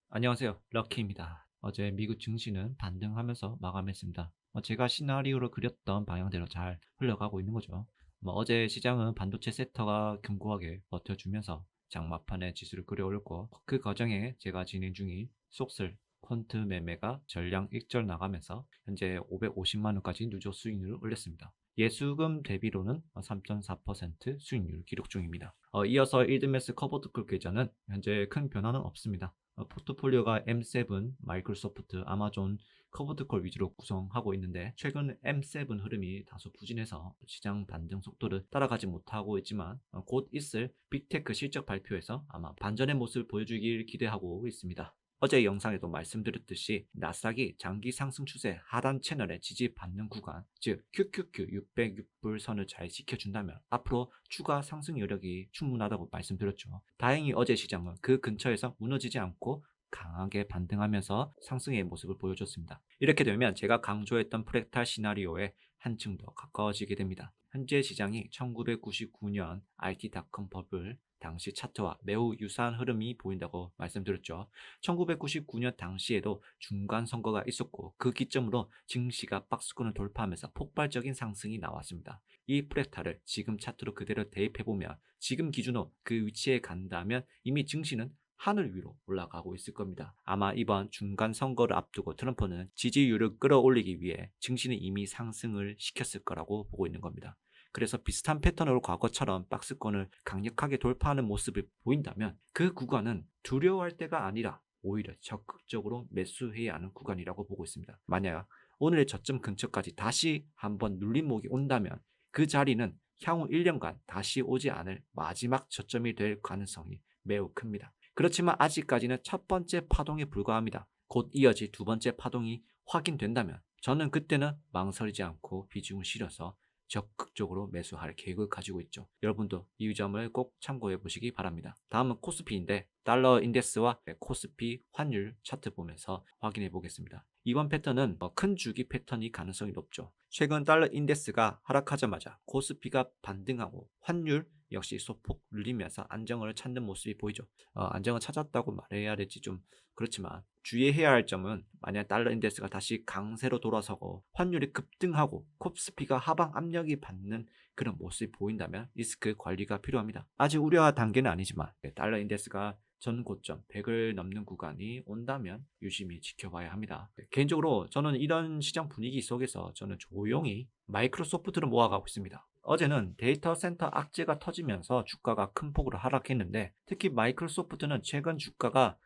안녕하세요. 럭키입니다. 어제 미국 증시는 반등하면서 마감했습니다. 제가 시나리오로 그렸던 방향대로 잘 흘러가고 있는 거죠. 어제 시장은 반도체 섹터가 견고하게 버텨주면서 장마판에 지수를 끌어올렸고, 그 과정에 제가 진행 중인 속슬 퀀트 매매가 전량 익절 나가면서 현재 550만 원까지 누적 수익률을 올렸습니다. 예수금 대비로는 3.4% 수익률 기록 중입니다. 이어서 일드매스 커버드콜 계좌는 현재 큰 변화는 없습니다. 포트폴리오가 M7, 마이크로소프트, 아마존, 커버드콜 위주로 구성하고 있는데, 최근 M7 흐름이 다소 부진해서 시장 반등 속도를 따라가지 못하고 있지만, 곧 있을 빅테크 실적 발표에서 아마 반전의 모습을 보여주길 기대하고 있습니다. 어제 영상에도 말씀드렸듯이 나스닥이 장기 상승 추세 하단 채널에 지지받는 구간, 즉 QQQ 606불 선을 잘 지켜준다면 앞으로 추가 상승 여력이 충분하다고 말씀드렸죠. 다행히 어제 시장은 그 근처에서 무너지지 않고 강하게 반등하면서 상승의 모습을 보여줬습니다. 이렇게 되면 제가 강조했던 프랙탈 시나리오에 한층 더 가까워지게 됩니다. 현재 시장이 1999년 IT닷컴 버블 당시 차트와 매우 유사한 흐름이 보인다고 말씀드렸죠. 1999년 당시에도 중간 선거가 있었고, 그 기점으로 증시가 박스권을 돌파하면서 폭발적인 상승이 나왔습니다. 이 프랙탈을 지금 차트로 그대로 대입해보면 지금 기준으로 그 위치에 간다면 이미 증시는 하늘 위로 올라가고 있을 겁니다. 아마 이번 중간 선거를 앞두고 트럼프는 지지율을 끌어올리기 위해 증시는 이미 상승을 시켰을 거라고 보고 있는 겁니다. 그래서 비슷한 패턴으로 과거처럼 박스권을 강력하게 돌파하는 모습을 보인다면 그 구간은 두려워할 때가 아니라 오히려 적극적으로 매수해야 하는 구간이라고 보고 있습니다. 만약 오늘의 저점 근처까지 다시 한번 눌림목이 온다면 그 자리는 향후 1년간 다시 오지 않을 마지막 저점이 될 가능성이 매우 큽니다. 그렇지만 아직까지는 첫 번째 파동에 불과합니다. 곧 이어질 두 번째 파동이 확인된다면 저는 그때는 망설이지 않고 비중을 실어서 적극적으로 매수할 계획을 가지고 있죠. 여러분도 이 점을 꼭 참고해 보시기 바랍니다. 다음은 코스피인데, 달러 인덱스와 코스피 환율 차트 보면서 확인해 보겠습니다. 이번 패턴은 큰 주기 패턴이 가능성이 높죠. 최근 달러 인덱스가 하락하자마자 코스피가 반등하고 환율 역시 소폭 눌리면서 안정을 찾는 모습이 보이죠. 안정을 찾았다고 말해야 될지 좀 그렇지만, 주의해야 할 점은 만약 달러 인덱스가 다시 강세로 돌아서고 환율이 급등하고 코스피가 하방 압력이 받는 그런 모습이 보인다면 리스크 관리가 필요합니다. 아직 우려할 단계는 아니지만 달러 인덱스가 전 고점 100을 넘는 구간이 온다면 유심히 지켜봐야 합니다. 개인적으로 저는 이런 시장 분위기 속에서 저는 조용히 마이크로소프트를 모아가고 있습니다. 어제는 데이터 센터 악재가 터지면서 주가가 큰 폭으로 하락했는데, 특히 마이크로소프트는 최근 주가가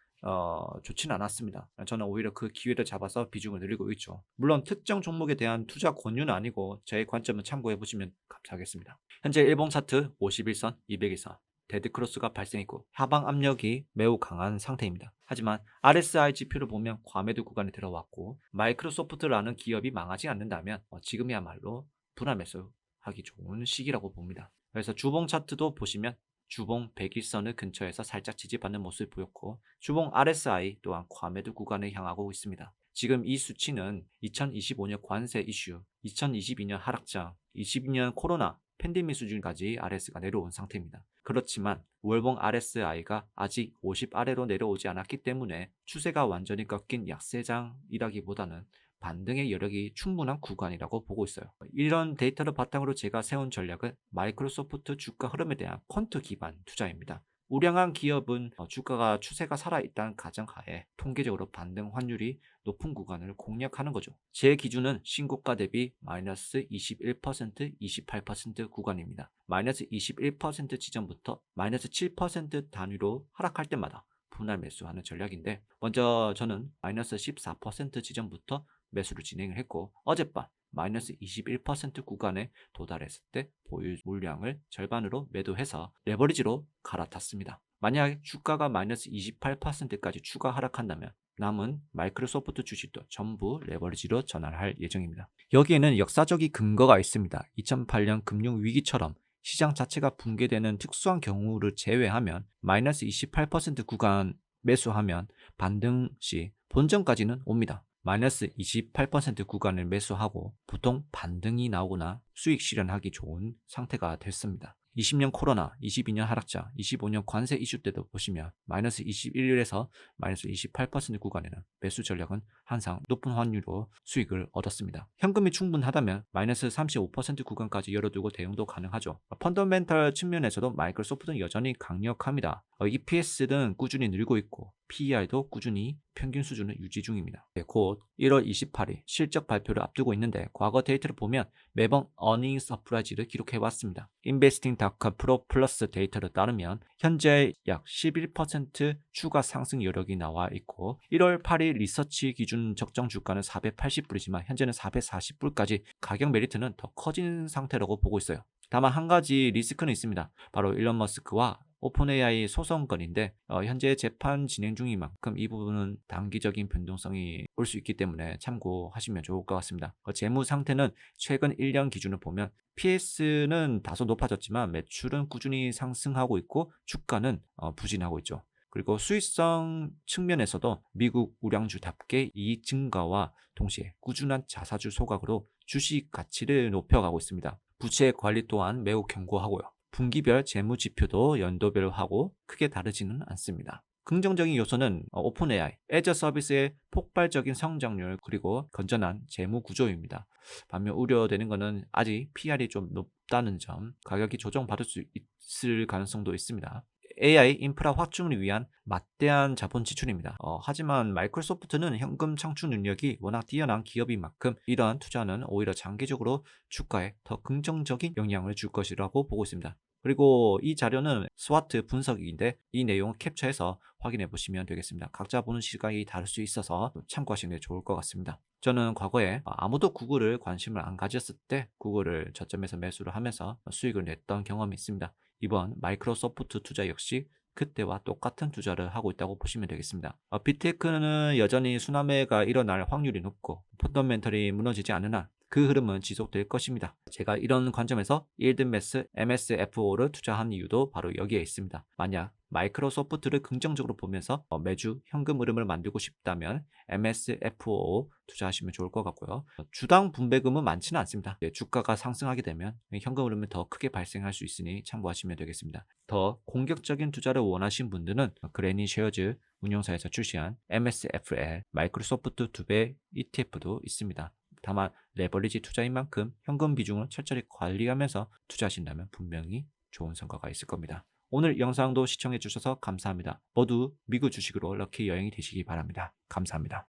좋지는 않았습니다. 저는 오히려 그 기회를 잡아서 비중을 늘리고 있죠. 물론 특정 종목에 대한 투자 권유는 아니고 저의 관점을 참고해 보시면 감사하겠습니다. 현재 일봉 차트 51선, 200일선 데드크로스가 발생했고 하방 압력이 매우 강한 상태입니다. 하지만 RSI 지표를 보면 과매도 구간에 들어왔고, 마이크로소프트라는 기업이 망하지 않는다면 지금이야말로 분할매수하기 좋은 시기라고 봅니다. 그래서 주봉 차트도 보시면 주봉 100일선을 근처에서 살짝 지지받는 모습을 보였고, 주봉 RSI 또한 과매도 구간을 향하고 있습니다. 지금 이 수치는 2025년 관세 이슈, 2022년 하락장, 22년 코로나 팬데믹 수준까지 RS가 내려온 상태입니다. 그렇지만 월봉 RSI가 아직 50 아래로 내려오지 않았기 때문에 추세가 완전히 꺾인 약세장이라기보다는 반등의 여력이 충분한 구간이라고 보고 있어요. 이런 데이터를 바탕으로 제가 세운 전략은 마이크로소프트 주가 흐름에 대한 퀀트 기반 투자입니다. 우량한 기업은 주가가 추세가 살아있다는 가정하에 통계적으로 반등 환율이 높은 구간을 공략하는 거죠. 제 기준은 신고가 대비 마이너스 21%, 28% 구간입니다. 마이너스 21% 지점부터 마이너스 7% 단위로 하락할 때마다 분할 매수하는 전략인데, 먼저 저는 마이너스 14% 지점부터 매수를 진행을 했고, 어젯밤 마이너스 21% 구간에 도달했을 때 보유 물량을 절반으로 매도해서 레버리지로 갈아탔습니다. 만약 주가가 마이너스 28%까지 추가 하락한다면 남은 마이크로소프트 주식도 전부 레버리지로 전환할 예정입니다. 여기에는 역사적인 근거가 있습니다. 2008년 금융위기처럼 시장 자체가 붕괴되는 특수한 경우를 제외하면 마이너스 28% 구간 매수하면 반등 시 본전까지는 옵니다. 마이너스 28% 구간을 매수하고 보통 반등이 나오거나 수익 실현하기 좋은 상태가 됐습니다. 20년 코로나, 22년 하락장, 25년 관세 이슈 때도 보시면 마이너스 21에서 마이너스 28% 구간에는 매수 전략은 항상 높은 환율로 수익을 얻었습니다. 현금이 충분하다면 마이너스 35% 구간까지 열어두고 대응도 가능하죠. 펀더멘털 측면에서도 마이크로소프트는 여전히 강력합니다. EPS는 꾸준히 늘고 있고 PER도 꾸준히 평균 수준을 유지 중입니다. 곧 1월 28일 실적 발표를 앞두고 있는데 과거 데이터를 보면 매번 어닝 서프라이즈를 기록해왔습니다. 인베스팅 닷컴 프로 플러스 데이터를 따르면 현재 약 11% 추가 상승 여력이 나와 있고 1월 8일 리서치 기준 적정 주가는 480불이지만 현재는 440불까지 가격 메리트는 더 커진 상태라고 보고 있어요. 다만 한 가지 리스크는 있습니다. 바로 일론 머스크와 오픈 AI 소송 건인데 현재 재판 진행 중인 만큼 이 부분은 단기적인 변동성이 올 수 있기 때문에 참고하시면 좋을 것 같습니다. 재무 상태는 최근 1년 기준을 보면 PS는 다소 높아졌지만 매출은 꾸준히 상승하고 있고 주가는 부진하고 있죠. 그리고 수익성 측면에서도 미국 우량주답게 이익 증가와 동시에 꾸준한 자사주 소각으로 주식 가치를 높여가고 있습니다. 부채 관리 또한 매우 견고하고요. 분기별 재무 지표도 연도별로 하고 크게 다르지는 않습니다. 긍정적인 요소는 오픈 AI, 애저 서비스의 폭발적인 성장률 그리고 건전한 재무 구조입니다. 반면 우려되는 것은 아직 PR이 좀 높다는 점, 가격이 조정받을 수 있을 가능성도 있습니다. AI 인프라 확충을 위한 막대한 자본 지출입니다. 하지만 마이크로소프트는 현금 창출 능력이 워낙 뛰어난 기업인 만큼 이러한 투자는 오히려 장기적으로 주가에 더 긍정적인 영향을 줄 것이라고 보고 있습니다. 그리고 이 자료는 스와트 분석인데 이 내용을 캡처해서 확인해 보시면 되겠습니다. 각자 보는 시각이 다를 수 있어서 참고하시는 게 좋을 것 같습니다. 저는 과거에 아무도 구글을 관심을 안 가졌을 때 구글을 저점에서 매수를 하면서 수익을 냈던 경험이 있습니다. 이번 마이크로소프트 투자 역시 그때와 똑같은 투자를 하고 있다고 보시면 되겠습니다. 빅테크는 여전히 순환매가 일어날 확률이 높고 펀더멘털이 무너지지 않는 한 그 흐름은 지속될 것입니다. 제가 이런 관점에서 일드매스 MSFO를 투자한 이유도 바로 여기에 있습니다. 만약 마이크로소프트를 긍정적으로 보면서 매주 현금 흐름을 만들고 싶다면 MSFO 투자하시면 좋을 것 같고요. 주당 분배금은 많지는 않습니다. 주가가 상승하게 되면 현금 흐름이 더 크게 발생할 수 있으니 참고하시면 되겠습니다. 더 공격적인 투자를 원하신 분들은 그레니 쉐어즈 운용사에서 출시한 MSFL 마이크로소프트 2배 ETF도 있습니다. 다만 레버리지 투자인 만큼 현금 비중을 철저히 관리하면서 투자하신다면 분명히 좋은 성과가 있을 겁니다. 오늘 영상도 시청해 주셔서 감사합니다. 모두 미국 주식으로 럭키 여행이 되시기 바랍니다. 감사합니다.